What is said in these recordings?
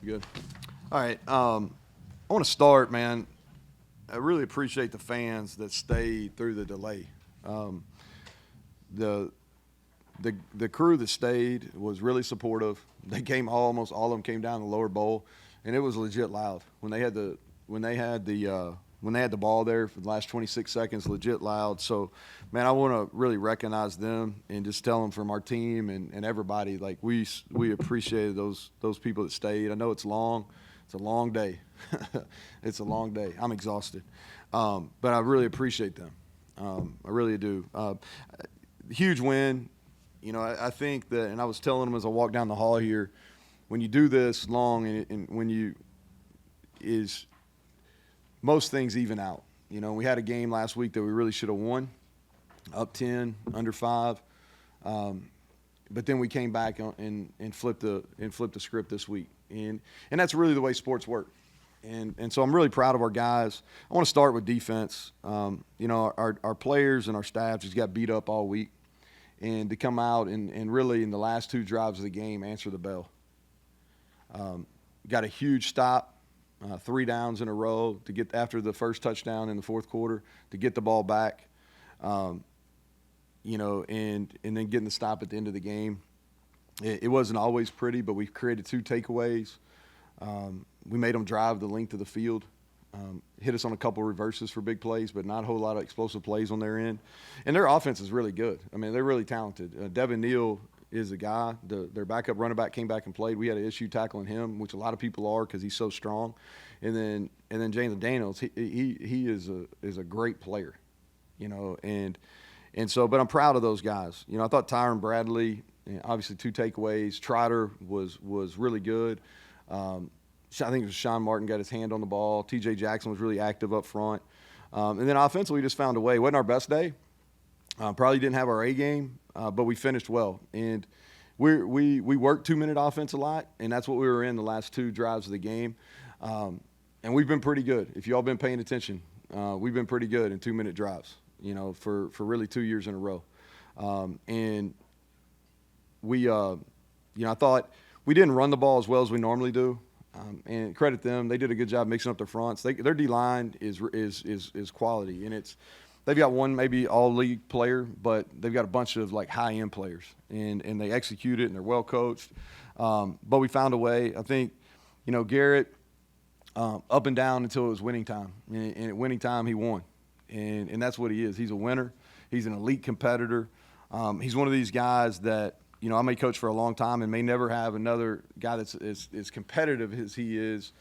Good. All right. I want to start, man. I really appreciate the fans that stayed through the delay. Um, the the crew that stayed was really supportive. They came almost all of them came down the lower bowl, and it was legit loud when they had the ball there for the last 26 seconds. Legit loud. So, man, I want to really recognize them and just tell them from our team and everybody, like we appreciated those people that stayed. I know it's long. It's a long day. It's a long day. I'm exhausted, but I really appreciate them. I really do. Huge win. You know, I think that, and I was telling them as I walked down the hall here, when you do this long and when you is most things even out. You know, we had a game last week that we really should have won, up 10, under 5, but then we came back and flipped the script this week, and that's really the way sports work. And so I'm really proud of our guys. I want to start with defense. You know, our players and our staff just got beat up all week. And to come out and really in the last 2 drives of the game answer the bell. Got a huge stop, 3 downs in a row to get after the first touchdown in the fourth quarter to get the ball back. You know, and then getting the stop at the end of the game. It wasn't always pretty, but we created 2 takeaways. We made them drive the length of the field. Hit us on a couple of reverses for big plays, but not a whole lot of explosive plays on their end. And their offense is really good. I mean, they're really talented. Devin Neal is a guy. Their backup running back came back and played. We had an issue tackling him, which a lot of people are because he's so strong. And then James Daniels, he is a great player, you know. And so, but I'm proud of those guys. You know, I thought Tyron Bradley, obviously 2 takeaways. Trotter was really good. I think it was Sean Martin got his hand on the ball. T.J. Jackson was really active up front. And then offensively, we just found a way. It wasn't our best day. Probably didn't have our A game, but we finished well. And we worked 2-minute offense a lot, and that's what we were in the last 2 drives of the game. And we've been pretty good. If you all been paying attention, we've been pretty good in 2-minute drives, you know, for really 2 years in a row. And we, you know, I thought we didn't run the ball as well as we normally do. And credit them, they did a good job mixing up their fronts. Their D line is quality, and they've got one maybe all league player, but they've got a bunch of like high end players, and they execute it and they're well coached. But we found a way. I think, you know, Garrett up and down until it was winning time, and at winning time he won, and that's what he is. He's a winner. He's an elite competitor. He's one of these guys that, you know, I may coach for a long time and may never have another guy that's as competitive as he is,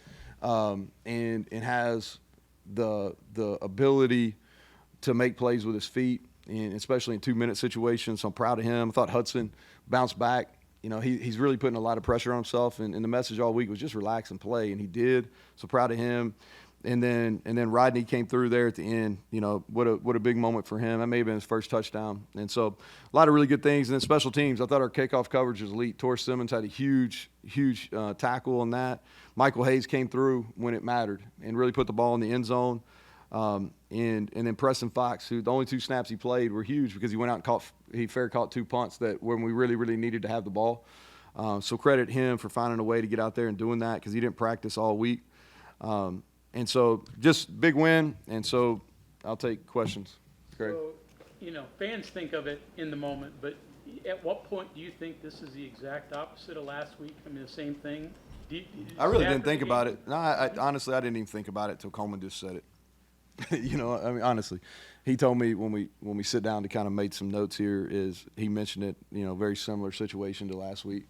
and has the ability to make plays with his feet, and especially in 2-minute situations. So I'm proud of him. I thought Hudson bounced back. You know, he's really putting a lot of pressure on himself, and the message all week was just relax and play, and he did. So proud of him. And then Rodney came through there at the end. You know, what a big moment for him. That may have been his first touchdown. And so a lot of really good things. And then special teams, I thought our kickoff coverage was elite. Tor Simmons had a huge tackle on that. Michael Hayes came through when it mattered and really put the ball in the end zone. And then Preston Fox, who the only 2 snaps he played were huge because he went out and he caught 2 punts that when we really, really needed to have the ball. So credit him for finding a way to get out there and doing that because he didn't practice all week. And so just big win, and so I'll take questions. Craig? So, you know, fans think of it in the moment, but at what point do you think this is the exact opposite of last week? I mean, the same thing? I really didn't think about it. No, honestly, I didn't even think about it until Coleman just said it. You know, I mean, honestly. He told me when we sit down to kind of make some notes here is he mentioned it, you know, very similar situation to last week.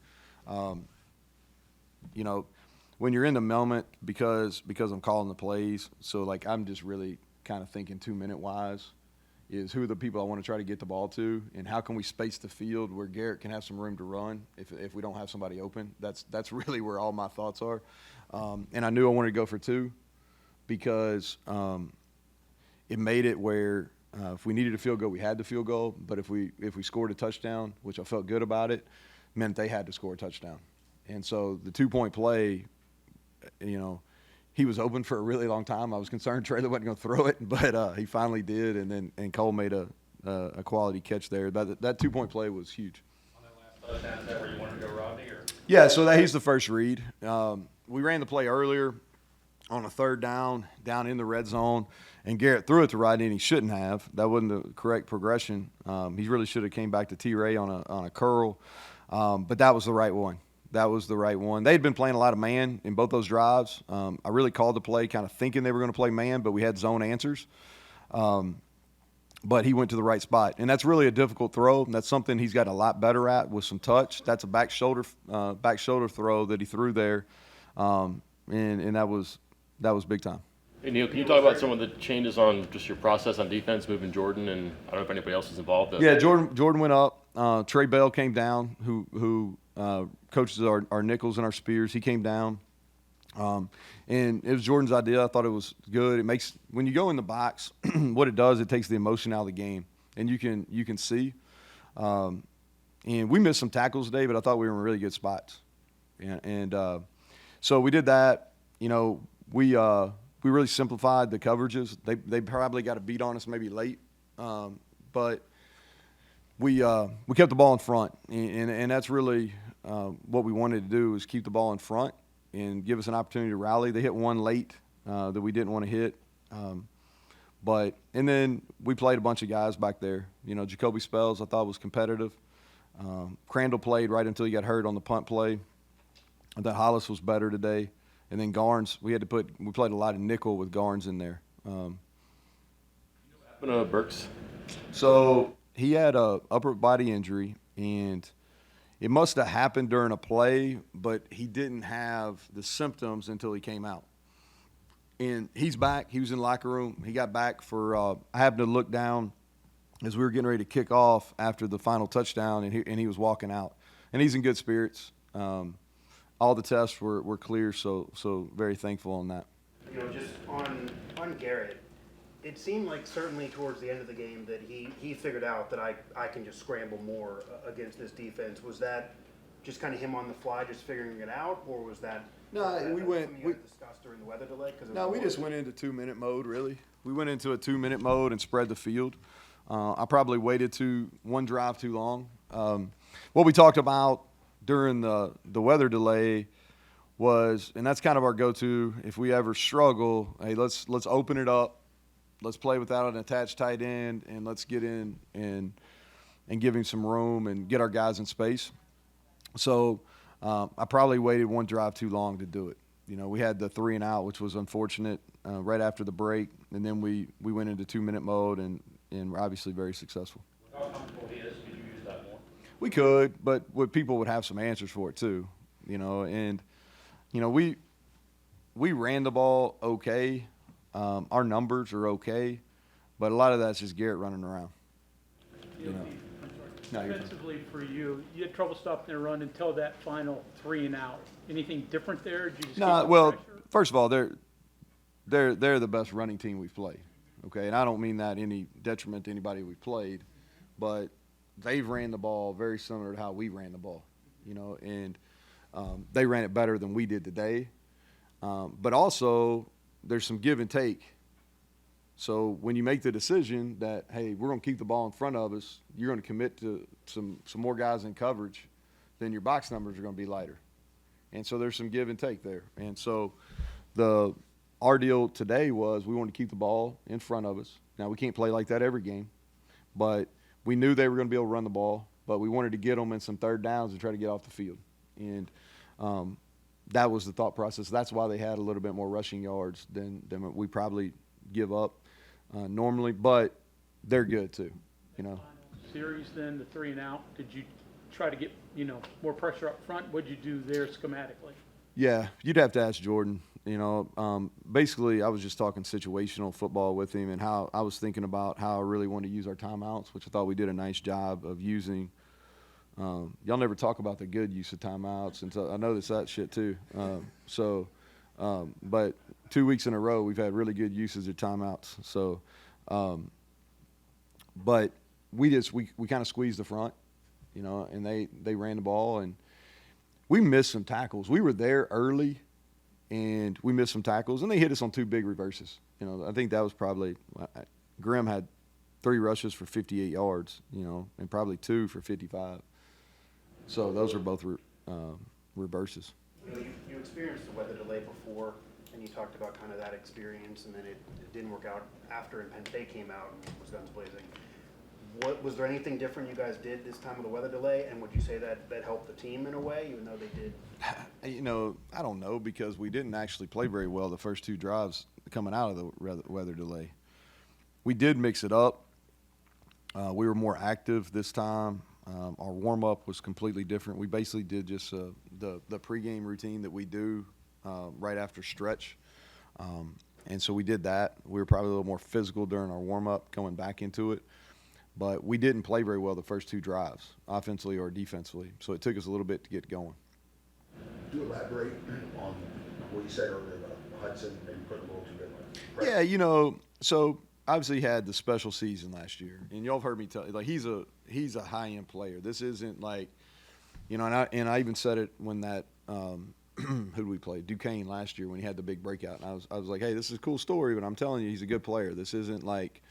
You know, when you're in the moment, because I'm calling the plays, so like I'm just really kind of thinking 2-minute wise is who are the people I want to try to get the ball to, and how can we space the field where Garrett can have some room to run if we don't have somebody open. That's really where all my thoughts are. And I knew I wanted to go for 2 because it made it where if we needed a field goal, we had the field goal. But if we scored a touchdown, which I felt good about it, meant they had to score a touchdown. And so the 2-point play, you know, he was open for a really long time. I was concerned Traylor wasn't going to throw it, but he finally did, and Cole made a quality catch there. That 2-point play was huge. On that last touchdown, is that where you wanted to go, Rodney? Or? Yeah, so he's the first read. we ran the play earlier on a third down in the red zone, and Garrett threw it to right end. He shouldn't have. That wasn't the correct progression. He really should have came back to T-Ray on a curl, but that was the right one. That was the right one. They'd been playing a lot of man in both those drives. I really called the play kind of thinking they were going to play man, but we had zone answers. But he went to the right spot, and that's really a difficult throw. And that's something he's got a lot better at with some touch. That's a back shoulder throw that he threw there, and that was big time. Hey, Neal, can you talk about some of the changes on just your process on defense, moving Jordan, and I don't know if anybody else is involved? Yeah, Jordan went up. Trey Bell came down, who coaches our nickels and our spears. He came down, and it was Jordan's idea. I thought it was good. It makes when you go in the box, what it does, it takes the emotion out of the game, and you can see. And we missed some tackles today, but I thought we were in really good spots, and so we did that. You know, we really simplified the coverages. They probably got a beat on us maybe late, but we kept the ball in front, and that's really what we wanted to do, is keep the ball in front and give us an opportunity to rally. They hit one late that we didn't want to hit, and then we played a bunch of guys back there. You know, Jacoby Spells I thought was competitive. Crandall played right until he got hurt on the punt play. I thought Hollis was better today. And then Garnes, we played a lot of nickel with Garnes in there. Burks? So he had a upper body injury, and it must have happened during a play, but he didn't have the symptoms until he came out. And he's back. He was in the locker room. He got back for I happened to look down as we were getting ready to kick off after the final touchdown, and he was walking out. And he's in good spirits. All the tests were clear, so very thankful on that. You know, just on Garrett, it seemed like certainly towards the end of the game that he figured out that I can just scramble more against this defense. Was that just kind of him on the fly, just figuring it out, or was that? No, we discussed during the weather delay. No, we just went into 2-minute mode. Really, we went into a 2-minute mode and spread the field. I probably waited one drive too long. What we talked about during the weather delay was, and that's kind of our go-to if we ever struggle, hey, let's open it up, let's play without an attached tight end, and let's get in and give him some room and get our guys in space. So I probably waited one drive too long to do it. You know, we had the 3 and out, which was unfortunate right after the break, and then we went into 2-minute mode and we're obviously very successful. How comfortable he is? Could you use that more? We could, but people would have some answers for it too, you know. And you know, we ran the ball okay. Our numbers are okay, but a lot of that's just Garrett running around. You know. No, Defensively for you, you had trouble stopping their run until that final 3 and out. Anything different there? Did you just No, keep well, pressure? first of all, they're the best running team we've played. Okay, and I don't mean that any detriment to anybody we played, but they've ran the ball very similar to how we ran the ball, you know, and they ran it better than we did today. But also, there's some give and take. So when you make the decision that, hey, we're going to keep the ball in front of us, you're going to commit to some more guys in coverage, then your box numbers are going to be lighter. And so there's some give and take there. And so our deal today was we wanted to keep the ball in front of us. Now, we can't play like that every game, but we knew they were going to be able to run the ball, but we wanted to get them in some third downs and try to get off the field. And that was the thought process. That's why they had a little bit more rushing yards than we probably give up normally, but they're good too, you know. Series then, the 3 and out, did you try to get, more pressure up front? What'd you do there schematically? Yeah, you'd have to ask Jordan. You know, basically, I was just talking situational football with him and how I was thinking about how I really wanted to use our timeouts, which I thought we did a nice job of using. Y'all never talk about the good use of timeouts, and so I noticed that shit too. But 2 weeks in a row, we've had really good usage of timeouts. So, but we kind of squeezed the front, you know, and they ran the ball, and we missed some tackles. We were there early, and we missed some tackles, and they hit us on 2 big reverses. You know, I think that was probably Grimm had 3 rushes for 58 yards, you know, and probably 2 for 55. So those are both reverses. You you experienced the weather delay before, and you talked about kind of that experience, and then it didn't work out after, and Penn State came out and was guns blazing. Was there anything different you guys did this time with the weather delay, and would you say that helped the team in a way, even though they did? You know, I don't know, because we didn't actually play very well the first 2 drives coming out of the weather delay. We did mix it up. We were more active this time. Our warm-up was completely different. We basically did just the pregame routine that we do right after stretch. And so we did that. We were probably a little more physical during our warm-up going back into it. But we didn't play very well the first 2 drives, offensively or defensively. So it took us a little bit to get going. Do elaborate on what you said earlier about Hudson maybe putting a little too bit of pressure. Yeah, you know, so obviously he had the special season last year, and y'all have heard me tell you, like, he's a high end player. This isn't like, you know, and I even said it when that who did we play? Duquesne last year when he had the big breakout, and I was like, hey, this is a cool story, but I'm telling you, he's a good player. This isn't like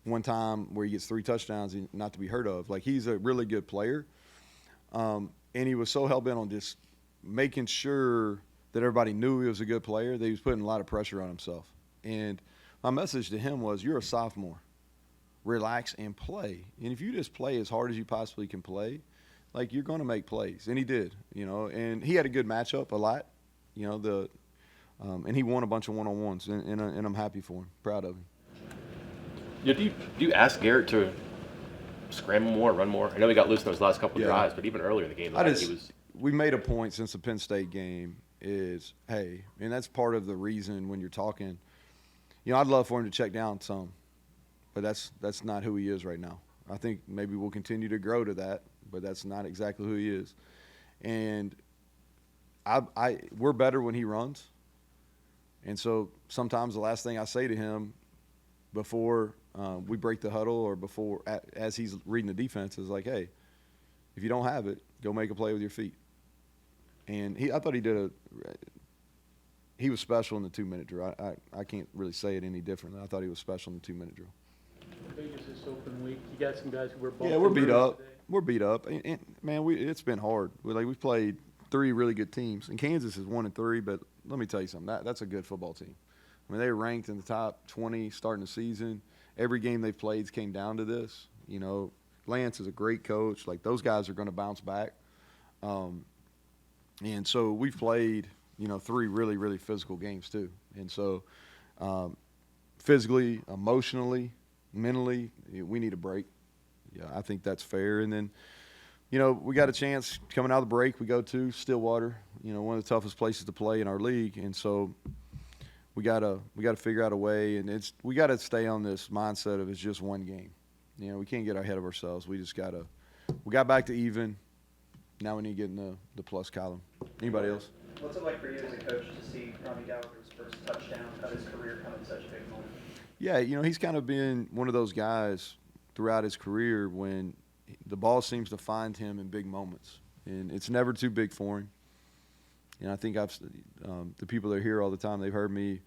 one time where he gets 3 touchdowns and not to be heard of. Like, he's a really good player, and he was so hell bent on just making sure that everybody knew he was a good player that he was putting a lot of pressure on himself. And my message to him was, you're a sophomore. Relax and play. And if you just play as hard as you possibly can play, like, you're going to make plays. And he did, you know. And he had a good matchup a lot, you know, and he won a bunch of one-on-ones. And I'm happy for him, proud of him. Yeah, do you ask Garrett to scramble more, run more? I know he got loose in those last couple of drives, but even earlier in the game, we made a point since the Penn State game is, hey, and that's part of the reason when you're talking, you know, I'd love for him to check down some, but that's not who he is right now. I think maybe we'll continue to grow to that, but that's not exactly who he is. And we're better when he runs. And so sometimes the last thing I say to him before we break the huddle or before as he's reading the defense is like, hey, if you don't have it, go make a play with your feet. And I thought he was special in the 2-minute drill. I can't really say it any differently. I thought he was special in the 2-minute drill. How big is this open week? You got some guys who were bumped. Yeah, we're beat up. Today. We're beat up, and man, it's been hard. We've played 3 really good teams, and Kansas is 1-3. But let me tell you something. That's a good football team. I mean, they were ranked in the top 20 starting the season. Every game they've played came down to this. You know, Lance is a great coach. Like, those guys are going to bounce back. And so we've played, you know, 3 really, really physical games too. And so physically, emotionally, mentally, we need a break. Yeah, I think that's fair. And then, you know, we got a chance coming out of the break. We go to Stillwater, you know, one of the toughest places to play in our league. And so we gotta figure out a way, and we gotta stay on this mindset of it's just one game. You know, we can't get ahead of ourselves. We got back to even. Now we need to get in the plus column. Anybody else? What's it like for you as a coach to see Ronnie Gallagher's first touchdown of his career come at such a big moment? Yeah, you know, he's kind of been one of those guys throughout his career when the ball seems to find him in big moments, and it's never too big for him. And I think the people that are here all the time, they've heard me.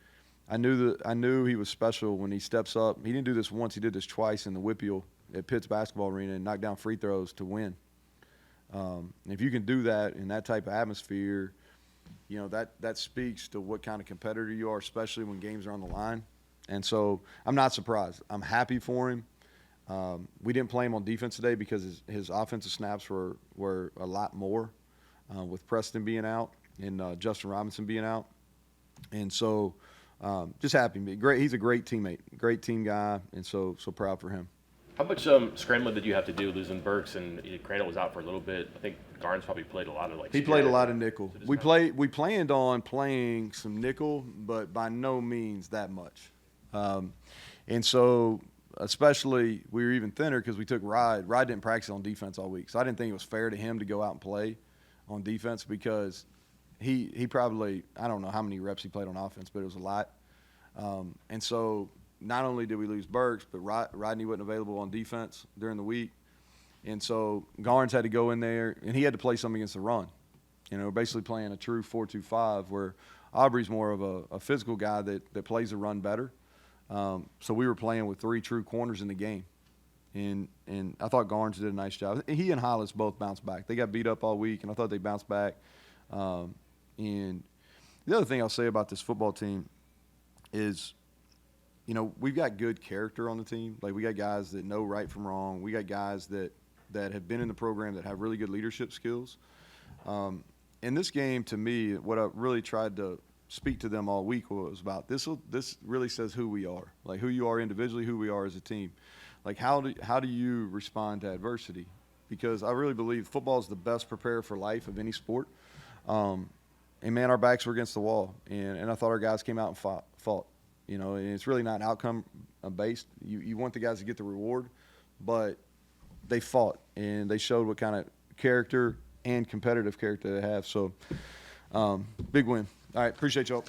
I knew he was special when he steps up. He didn't do this once; he did this twice in the Whippeal at Pitt's basketball arena and knocked down free throws to win. If you can do that in that type of atmosphere, you know, that speaks to what kind of competitor you are, especially when games are on the line. And so I'm not surprised. I'm happy for him. We didn't play him on defense today because his offensive snaps were a lot more with Preston being out and Justin Robinson being out. And so just happy. Great. He's a great teammate, great team guy, and so proud for him. How much scrambling did you have to do losing Burks and Crandall was out for a little bit? I think Garnes probably played a lot of He played a lot of nickel. We planned on playing some nickel, but by no means that much. And so especially we were even thinner because we took Rod. Rod didn't practice on defense all week, so I didn't think it was fair to him to go out and play on defense because he probably, I don't know how many reps he played on offense, but it was a lot. And so not only did we lose Burks, but Rodney wasn't available on defense during the week. And so Garnes had to go in there, and he had to play something against the run. You know, basically playing a true 4-2-5 where Aubrey's more of a physical guy that plays the run better. So we were playing with 3 true corners in the game. And I thought Garnes did a nice job. He and Hollis both bounced back. They got beat up all week, and I thought they bounced back. And the other thing I'll say about this football team is, you know, we've got good character on the team. Like, we got guys that know right from wrong. We got guys that have been in the program that have really good leadership skills. In this game, to me, what I really tried to speak to them all week was about this really says who we are, like who you are individually, who we are as a team. Like, how do you respond to adversity? Because I really believe football is the best preparer for life of any sport. And man, our backs were against the wall, and I thought our guys came out and fought. You know, and it's really not outcome based. You want the guys to get the reward, but they fought and they showed what kind of character and competitive character they have. So, big win. All right, appreciate y'all.